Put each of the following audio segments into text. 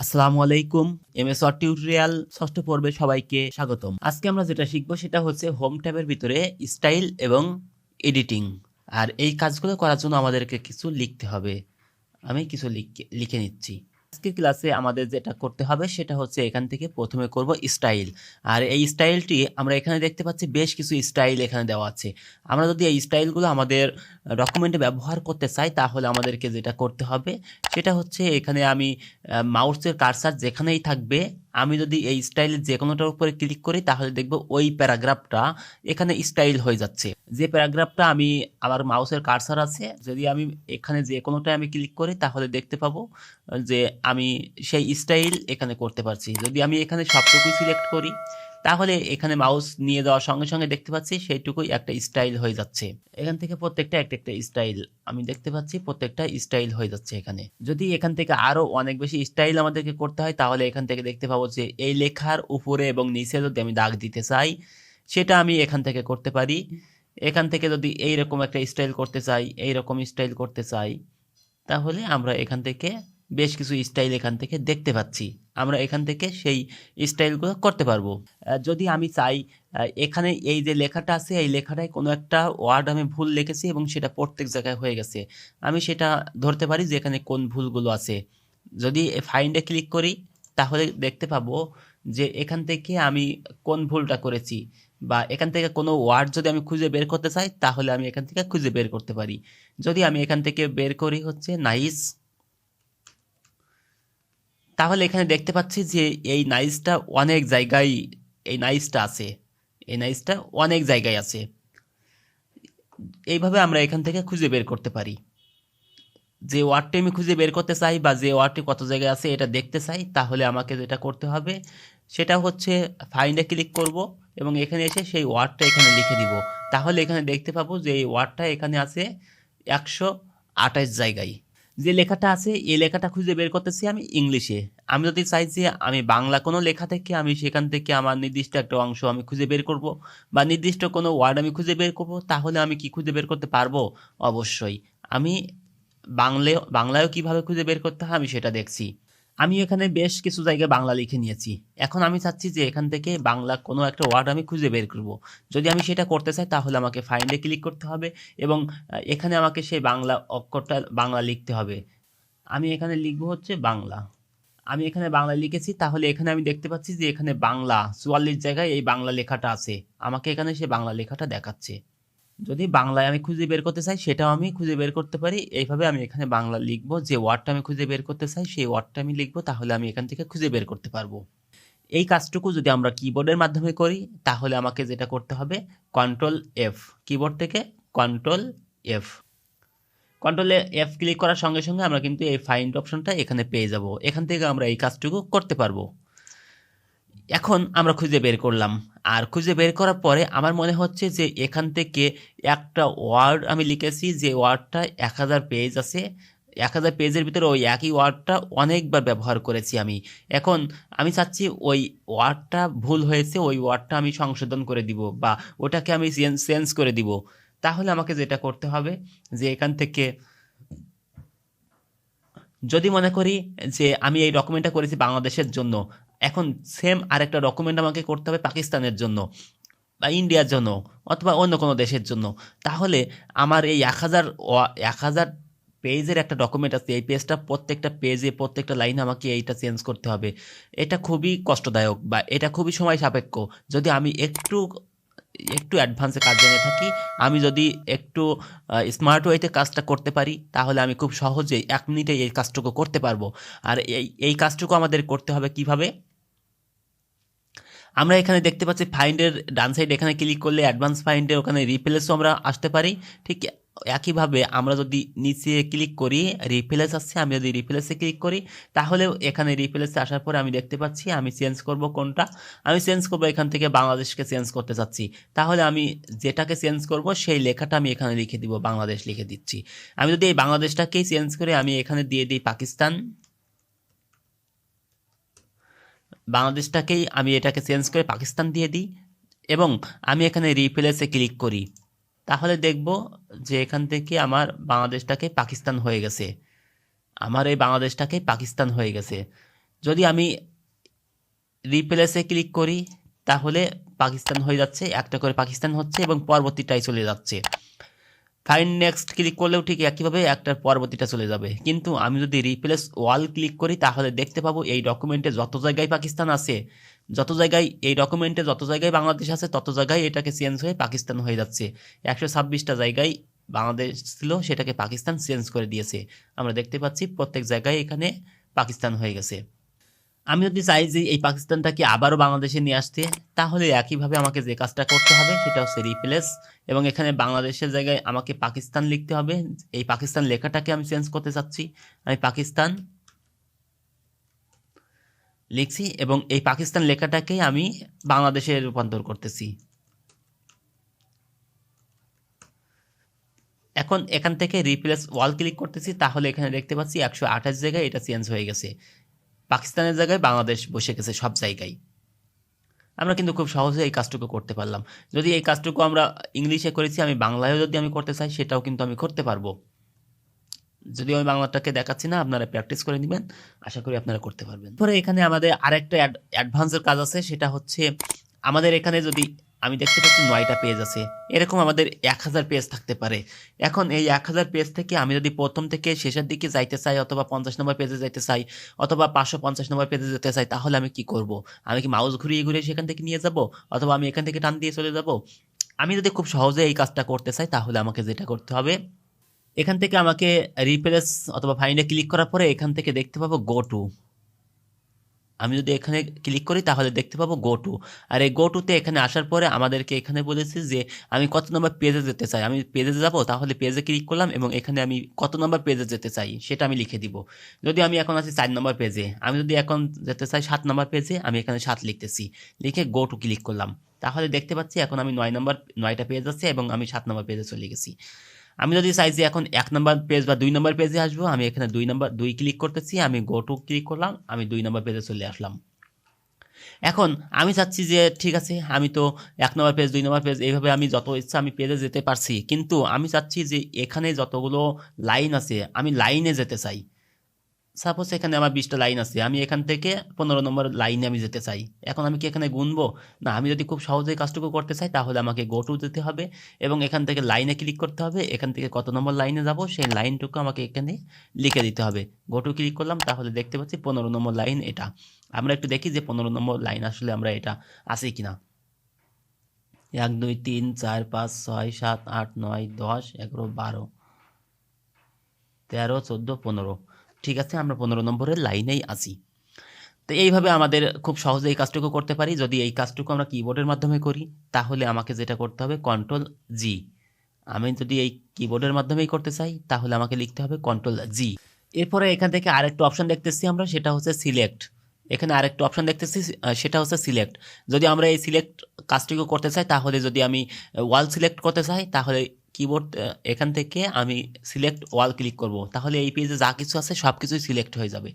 আসসালামু আলাইকুম। MS word tutorial ষষ্ঠ পর্বে সবাইকে স্বাগতম। আজকে আমরা যেটা শিখব সেটা হচ্ছে হোম ট্যাবের ভিতরে স্টাইল এবং এডিটিং। আর এই কাজগুলো করার জন্য আমাদেরকে কিছু লিখতে হবে। আমি কিছু লিখে নিচ্ছি। আজকের ক্লাসে আমাদের যেটা করতে হবে সেটা হচ্ছে এখান থেকে প্রথমে করব স্টাইল। আর এই স্টাইলটি আমরা এখানে দেখতে পাচ্ছি বেশ কিছু স্টাইল এখানে দেওয়া আছে। আমরা যদি এই স্টাইলগুলো আমাদের ডকুমেন্টে ব্যবহার করতে চাই তাহলে আমাদেরকে যেটা করতে হবে সেটা হচ্ছে এখানে আমি মাউসের কার্সার যেখানেই থাকবে আমি যদি এই স্টাইলের যে কোনোটার উপরে ক্লিক করি তাহলে দেখব ওই প্যারাগ্রাফটা এখানে স্টাইল হয়ে যাচ্ছে। যে প্যারাগ্রাফটা আমি আমার মাউসের কার্সার আছে যদি আমি এখানে যে কোনোটায় আমি ক্লিক করি তাহলে দেখতে পাবো যে আমি সেই স্টাইল এখানে করতে পারছি। যদি আমি এখানে সবটুকুই সিলেক্ট করি তাহলে এখানে মাউস নিয়ে যাওয়ার সঙ্গে সঙ্গে দেখতে পাচ্ছি সেইটুকুই একটা স্টাইল হয়ে যাচ্ছে। এখান থেকে প্রত্যেকটা একটা একটা স্টাইল আমি দেখতে পাচ্ছি, প্রত্যেকটা স্টাইল হয়ে যাচ্ছে। এখানে যদি এখান থেকে আরো অনেক বেশি স্টাইল আমাদেরকে করতে হয় তাহলে এখান থেকে দেখতে পাবো যে এই লেখার উপরে এবং নিচে যদি আমি দাগ দিতে চাই সেটা আমি এখান থেকে করতে পারি। এখান থেকে যদি এইরকম একটা স্টাইল করতে চাই, এইরকম স্টাইল করতে চাই তাহলে আমরা এখান থেকে বেশ কিছু স্টাইল এখান থেকে দেখতে পাচ্ছি। আমরা এখান থেকে সেই স্টাইলগুলো করতে পারবো। যদি আমি চাই এখানে এই যে লেখাটা আছে এই লেখাটায় কোনো একটা ওয়ার্ড আমি ভুল লিখেছি এবং সেটা প্রত্যেক জায়গায় হয়ে গেছে, আমি সেটা ধরতে পারি যে এখানে কোন ভুলগুলো আছে। যদি ফাইন্ডে ক্লিক করি তাহলে দেখতে পাবো যে এখান থেকে আমি কোন ভুলটা করেছি, বা এখান থেকে কোনো ওয়ার্ড যদি আমি খুঁজে বের করতে চাই তাহলে আমি এখান থেকে খুঁজে বের করতে পারি। যদি আমি এখান থেকে বের করি হচ্ছে নাইস, তাহলে এখানে দেখতে পাচ্ছি যে এই নাইসটা অনেক জায়গায় এই নাইসটা আছে, এই নাইসটা অনেক জায়গায় আছে। এইভাবে আমরা এখান থেকে খুঁজে বের করতে পারি। যে ওয়ার্ডটি আমি খুঁজে বের করতে চাই বা যে ওয়ার্ডটি কত জায়গায় আছে এটা দেখতে চাই তাহলে আমাকে যেটা করতে হবে সেটা হচ্ছে ফাইন্ডে ক্লিক করব এবং এখানে এসে সেই ওয়ার্ডটা এখানে লিখে দিব। তাহলে এখানে দেখতে পাবো যে এই ওয়ার্ডটা এখানে আছে 128 জায়গায়। যে লেখাটা আছে এই লেখাটা খুঁজে বের করতেছি আমি ইংলিশে। আমি যদি চাই যে আমি বাংলা কোনো লেখা থেকে আমি সেখান থেকে আমার নির্দিষ্ট একটা অংশ আমি খুঁজে বের করব বা নির্দিষ্ট কোনো ওয়ার্ড আমি খুঁজে বের করব তাহলে আমি কি খুঁজে বের করতে পারবো? অবশ্যই। আমি বাংলায়ও কিভাবে খুঁজে বের করতে হয় আমি সেটা দেখছি। আমি এখানে বেশ কিছু জায়গায় বাংলা লিখে নিয়েছি। এখন আমি চাচ্ছি যে এখান থেকে বাংলা কোনো একটা ওয়ার্ড আমি খুঁজে বের করব। যদি আমি সেটা করতে চাই তাহলে আমাকে ফাইন্ডে ক্লিক করতে হবে এবং এখানে আমাকে সেই বাংলা অক্ষরটা বাংলা লিখতে হবে। আমি এখানে লিখবো হচ্ছে বাংলা। আমি এখানে বাংলা লিখেছি তাহলে এখানে আমি দেখতে পাচ্ছি যে এখানে বাংলা 44 জায়গায় এই বাংলা লেখাটা আছে। আমাকে এখানে সেই বাংলা লেখাটা দেখাচ্ছে। যদি বাংলায় আমি খুঁজে বের করতে চাই সেটাও আমি খুঁজে বের করতে পারি। এইভাবে আমি এখানে বাংলা লিখবো, যে ওয়ার্ডটা আমি খুঁজে বের করতে চাই সেই ওয়ার্ডটা আমি লিখবো, তাহলে আমি এখান থেকে খুঁজে বের করতে পারবো। এই কাজটুকু যদি আমরা কিবোর্ডের মাধ্যমে করি তাহলে আমাকে যেটা করতে হবে কন্ট্রোল এফ, কিবোর্ড থেকে control F. Control F click করার সঙ্গে সঙ্গে আমরা কিন্তু এই ফাইন্ড অপশনটা এখানে পেয়ে যাব। এখান থেকে আমরা এই কাজটুকু করতে পারবো। এখন আমরা খুঁজে বের করলাম, আর খুঁজে বের করার পরে আমার মনে হচ্ছে যে এখান থেকে একটা ওয়ার্ড আমি লিখেছি যে ওয়ার্ডটা 1000 পেজ আছে, 1000 পেজের ভিতরে ওই একই ওয়ার্ডটা অনেকবার ব্যবহার করেছি আমি। এখন আমি চাচ্ছি ওই ওয়ার্ডটা ভুল হয়েছে, ওই ওয়ার্ডটা আমি সংশোধন করে দিব বা ওটাকে আমি চেঞ্জ করে দিব। তাহলে আমাকে যেটা করতে হবে যে এখান থেকে যদি মনে করি যে আমি এই ডকুমেন্টটা করেছি বাংলাদেশের জন্য, এখন সেম আরেকটা ডকুমেন্ট আমাকে করতে হবে পাকিস্তানের জন্য বা ইন্ডিয়ার জন্য অথবা অন্য কোনো দেশের জন্য, তাহলে আমার এই 1000 পেজের একটা ডকুমেন্ট আছে, এই পেজটা প্রত্যেকটা পেজে প্রত্যেকটা লাইনে আমাকে এইটা চেঞ্জ করতে হবে। এটা খুবই কষ্টদায়ক বা এটা খুবই সময় সাপেক্ষ। যদি আমি একটু একটু অ্যাডভান্সে কাজ জেনে থাকি, আমি যদি একটু স্মার্ট ওয়েতে কাজটা করতে পারি তাহলে আমি খুব সহজেই 1 মিনিটে এই কাজটুকু করতে পারবো। আর এই কাজটুকু আমাদের করতে হবে কিভাবে? আমরা এখানে দেখতে পাচ্ছি ফাইন্ডের ডান সাইড, এখানে ক্লিক করলে অ্যাডভান্স ফাইন্ডের ওখানে রিপ্লেসও আমরা আসতে পারি। ঠিক একইভাবে আমরা যদি নিচে ক্লিক করি রিপ্লেস আসছে, আমি যদি রিপ্লেসে ক্লিক করি তাহলেও এখানে রিপ্লেসে আসার পরে আমি দেখতে পাচ্ছি আমি চেঞ্জ করব কোনটা। আমি চেঞ্জ করব এখান থেকে বাংলাদেশকে চেঞ্জ করতে চাচ্ছি, তাহলে আমি যেটাকে চেঞ্জ করব সেই লেখাটা আমি এখানে লিখে দিব, বাংলাদেশ লিখে দিচ্ছি। আমি যদি এই বাংলাদেশটাকেই চেঞ্জ করে আমি এখানে দিয়ে দিই পাকিস্তান, বাংলাদেশটাকেই আমি এটাকে চেঞ্জ করে পাকিস্তান দিয়ে দিই এবং আমি এখানে রিপ্লেসে ক্লিক করি, তাহলে দেখব যে এখান থেকে আমার বাংলাদেশটাকে পাকিস্তান হয়ে গেছে, আমার এই বাংলাদেশটাকে পাকিস্তান হয়ে গেছে। যদি আমি রিপ্লেসে ক্লিক করি তাহলে পাকিস্তান হয়ে যাচ্ছে, একটা করে পাকিস্তান হচ্ছে এবং পরবর্তীটাই চলে যাচ্ছে। ফাইন্ড নেক্সট ক্লিক করলেও ঠিক একইভাবে একটার পরবর্তীটা চলে যাবে। কিন্তু আমি যদি রিপ্লেস ওয়াল ক্লিক করি তাহলে দেখতে পাবো এই ডকুমেন্টে যত জায়গায় পাকিস্তান আছে, যত জায়গায় এই ডকুমেন্টে যত জায়গায় বাংলাদেশ আছে তত জায়গায় এটাকে চেঞ্জ হয়ে পাকিস্তান হয়ে যাচ্ছে। 126টা জায়গায় বাংলাদেশ ছিল, সেটাকে পাকিস্তান চেঞ্জ করে দিয়েছে। আমরা দেখতে পাচ্ছি প্রত্যেক জায়গায় এখানে পাকিস্তান হয়ে গেছে। আমি যদি চাই যে এই পাকিস্তানটাকে আবারও বাংলাদেশে নিয়ে আসতে, তাহলে একইভাবে আমাকে যে কাজটা করতে হবে সেটা হচ্ছে রিপ্লেস, এবং এখানে বাংলাদেশের জায়গায় আমাকে পাকিস্তান লিখতে হবে। এই পাকিস্তান লেখাটাকে আমি চেঞ্জ করতে চাচ্ছি, আমি পাকিস্তান লিখছি এবং এই পাকিস্তান লেখাটাকেই আমি বাংলাদেশে রূপান্তর করতেছি। এখন এখান থেকে রিপ্লেস ওয়াল ক্লিক করতেছি, তাহলে এখানে দেখতে পাচ্ছি 128 জায়গায় এটা চেঞ্জ হয়ে গেছে, পাকিস্তানের জায়গায় বাংলাদেশ বসে গেছে সব জায়গায়। আমরা কিন্তু খুব সহজে এই কাজটুকু করতে পারলাম। যদি এই কাজটুকু আমরা ইংলিশে করেছি, আমি বাংলায়ও যদি আমি করতে চাই সেটাও কিন্তু আমি করতে পারবো। যদি আমি বাংলাটাকে দেখাচ্ছি না, আপনারা প্র্যাকটিস করে নেবেন, আশা করি আপনারা করতে পারবেন। পরে এখানে আমাদের আরেকটা অ্যাডভান্সের কাজ আছে, সেটা হচ্ছে আমাদের এখানে যদি আমি দেখতে পাচ্ছি 9টা পেজ আছে, এরকম আমাদের 1000 পেজ থাকতে পারে। এখন এই 1000 পেজ থেকে আমি যদি প্রথম থেকে শেষের দিকে যাইতে চাই, অথবা 50 নম্বর পেজে যাইতে চাই, অথবা 550 নম্বর পেজে যেতে চাই, তাহলে আমি কি করব? আমি কি মাউস ঘুরিয়ে ঘুরিয়ে সেখান থেকে নিয়ে যাব, অথবা আমি এখান থেকে টান দিয়ে চলে যাব? আমি যদি খুব সহজে এই কাজটা করতে চাই, তাহলে আমাকে যেটা করতে হবে, এখান থেকে আমাকে রিপ্লেস অথবা ফাইন্ডে ক্লিক করার পরে এখান থেকে দেখতে পাবো গো টু। আমি যদি এখানে ক্লিক করি তাহলে দেখতে পাবো গো টু। আর এই গো টুতে এখানে আসার পরে আমাদেরকে এখানে বলেছে যে আমি কত নম্বর পেজে যেতে চাই। আমি পেজে যাব, তাহলে পেজে ক্লিক করলাম এবং এখানে আমি কত নম্বর পেজে যেতে চাই সেটা আমি লিখে দিব। যদি আমি এখন আছি 4 নম্বর পেজে, আমি যদি এখন যেতে চাই 7 নম্বর পেজে, আমি এখানে 7 লিখতেছি, লিখে গো টু ক্লিক করলাম। তাহলে দেখতে পাচ্ছি এখন আমি 9টা পেজ আছে এবং আমি 7 নম্বর পেজে চলে গেছি। আমি যদি চাই যে এখন 1 নম্বর পেজ বা 2 নম্বর পেজে আসবো, আমি এখানে 2 ক্লিক করতেছি, আমি গো টু ক্লিক করলাম, আমি 2 নম্বর পেজে চলে আসলাম। এখন আমি চাচ্ছি যে ঠিক আছে, আমি তো 1 নম্বর পেজ 2 নম্বর পেজ এইভাবে আমি যত ইচ্ছা আমি পেজে যেতে পারছি, কিন্তু আমি চাচ্ছি যে এখানে যতগুলো লাইন আছে আমি লাইনে যেতে চাই। সাপোজ এখানে আমার 20টা লাইন আছে, আমি এখান থেকে 15 নম্বর লাইনে আমি যেতে চাই। এখন আমি কি এখানে গুনবো? না, আমি যদি খুব সহজেই কাজটুকু করতে চাই তাহলে আমাকে গো টু দিতে হবে এবং এখান থেকে লাইনে ক্লিক করতে হবে। এখান থেকে কত নম্বর লাইনে যাব সেই লাইনটুকু আমাকে এখানে লিখে দিতে হবে। গো টু ক্লিক করলাম, তাহলে দেখতে পাচ্ছি 15 নম্বর লাইন এটা। আমরা একটু দেখি যে 15 নম্বর লাইন আসলে আমরা এটা আছে কিনা। 1 2 3 4 5 6 7 8 9 10 11 12 13 14 15। ঠিক আছে, আমরা 15 নম্বরের লাইনেই আছি। তো এইভাবে আমাদের খুব সহজে এই কাজটুকু করতে পারি। যদি এই কাজটুকু আমরা কিবোর্ডের মাধ্যমে করি তাহলে আমাকে যেটা করতে হবে কন্ট্রোল জি। আমি যদি এই কিবোর্ডের মাধ্যমেই করতে চাই তাহলে আমাকে লিখতে হবে কন্ট্রোল জি। এরপরে এখান থেকে আরেকটা অপশন দেখতেছি আমরা, সেটা হচ্ছে সিলেক্ট। এখানে আরেকটা অপশন দেখতেছি, সেটা হচ্ছে সিলেক্ট। যদি আমরা এই সিলেক্ট কাজটুকু করতে চাই, তাহলে যদি আমি ওয়াল সিলেক্ট করতে চাই তাহলে কিবোর্ড এখান থেকে আমি সিলেক্ট ওয়াল ক্লিক করব, তাহলে এই পেজে যা কিছু আছে সব কিছুই সিলেক্ট হয়ে যাবে।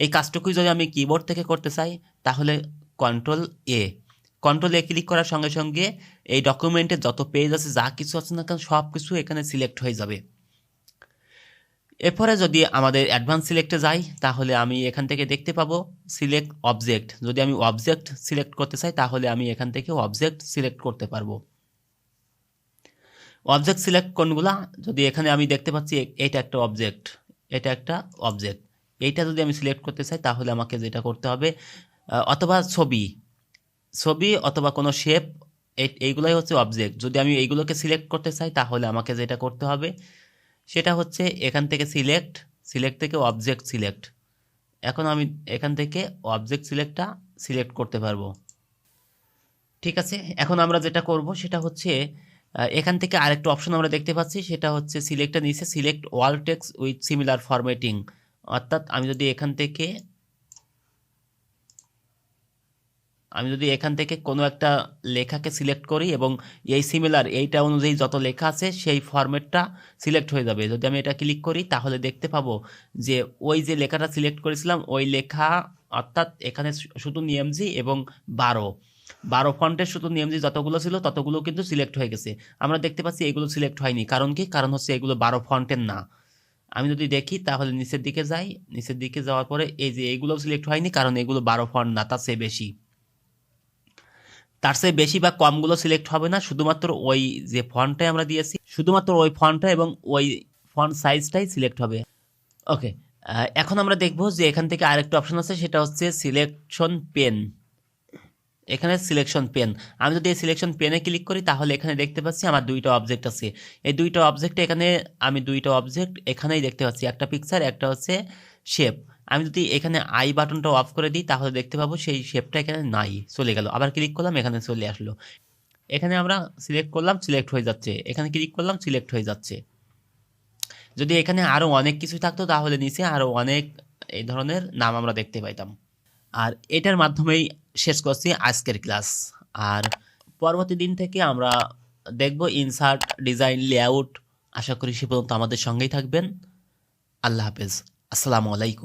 এই কাজটুকুই যদি আমি কিবোর্ড থেকে করতে চাই তাহলে কন্ট্রোল এ। কন্ট্রোল এ ক্লিক করার সঙ্গে সঙ্গে এই ডকুমেন্টে যত পেজ আছে যা কিছু আছে না কেন সব কিছু এখানে সিলেক্ট হয়ে যাবে। এরপরে যদি আমাদের অ্যাডভান্স সিলেক্টে যাই তাহলে আমি এখান থেকে দেখতে পাবো সিলেক্ট অবজেক্ট। যদি আমি অবজেক্ট সিলেক্ট করতে চাই তাহলে আমি এখান থেকে অবজেক্ট সিলেক্ট করতে পারবো। অবজেক্ট সিলেক্ট কোনগুলা, যদি এখানে আমি দেখতে পাচ্ছি এটা একটা অবজেক্ট, এটা একটা অবজেক্ট, এইটা যদি আমি সিলেক্ট করতে চাই তাহলে আমাকে যেটা করতে হবে, অথবা ছবি ছবি অথবা কোনো শেপ, এইগুলাই হচ্ছে অবজেক্ট। যদি আমি এইগুলোকে সিলেক্ট করতে চাই তাহলে আমাকে যেটা করতে হবে সেটা হচ্ছে এখান থেকে সিলেক্ট থেকে অবজেক্ট সিলেক্ট। এখন আমি এখান থেকে অবজেক্ট সিলেক্টটা সিলেক্ট করতে পারবো। ঠিক আছে, এখন আমরা যেটা করব সেটা হচ্ছে এখান থেকে আরেকটা অপশন আমরা দেখতে পাচ্ছি, সেটা হচ্ছে সিলেক্টের নিচে select all text with similar formatting. অর্থাৎ আমি যদি এখান থেকে কোনো একটা লেখাকে সিলেক্ট করি এবং এই সিমিলার এইটা অনুযায়ী যত লেখা আছে সেই ফরম্যাটটা সিলেক্ট হয়ে যাবে। যদি আমি এটা ক্লিক করি তাহলে দেখতে পাবো যে ওই যে লেখাটা সিলেক্ট করেছিলাম ওই লেখা, অর্থাৎ এখানে শুধু নিএমজি এবং 12 ফন্টের শুধু নিএমজি যতগুলো ছিল ততগুলো কিন্তু সিলেক্ট হয়ে গেছে। আমরা দেখতে পাচ্ছি এগুলো সিলেক্ট হয়নি, কারণ কি? কারণ হচ্ছে এগুলো 12 ফন্টের না। আমি যদি দেখি তাহলে নিচের দিকে যাই, নিচের দিকে যাওয়ার পরে এই যে এগুলো সিলেক্ট হয়নি, কারণ এগুলো 12 ফন্ট না, তার চেয়ে বেশি। তার চেয়ে বেশি বা কমগুলো সিলেক্ট হবে না, শুধুমাত্র ওই যে ফন্টটাই আমরা দিয়েছি শুধুমাত্র ওই ফন্টটা এবং ওই ফন্ট সাইজটাই সিলেক্ট হবে। ওকে, এখন আমরা দেখব যে এখান থেকে আরেকটা অপশন আছে, সেটা হচ্ছে সিলেকশন পেন। এখানে সিলেকশন পেন, আমি যদি এই সিলেকশন পেনে ক্লিক করি তাহলে এখানে দেখতে পাচ্ছি আমার দুইটা অবজেক্ট আছে। এই দুইটা অবজেক্টে এখানে আমি দুইটা অবজেক্ট এখানেই দেখতে পাচ্ছি, একটা পিকচার, একটা হচ্ছে শেপ। আমি যদি এখানে আই বাটনটা অফ করে দিই তাহলে দেখতে পাবো সেই শেপটা এখানে নাই, চলে গেল। আবার ক্লিক করলাম, এখানে চলে আসলো। এখানে আমরা সিলেক্ট করলাম, সিলেক্ট হয়ে যাচ্ছে, এখানে ক্লিক করলাম, সিলেক্ট হয়ে যাচ্ছে। যদি এখানে আরও অনেক কিছু থাকতো তাহলে নিচে আরও অনেক এই ধরনের নাম আমরা দেখতে পাইতাম। আর এটার মাধ্যমেই শেষ করছি আজকের ক্লাস। আর পরবর্তী দিন থেকে আমরা দেখব ইনসার্ট, ডিজাইন, লেআউট। আশা করি সে পর্যন্ত আমাদের সঙ্গেই থাকবেন। আল্লাহ হাফেজ, আসসালামু আলাইকুম।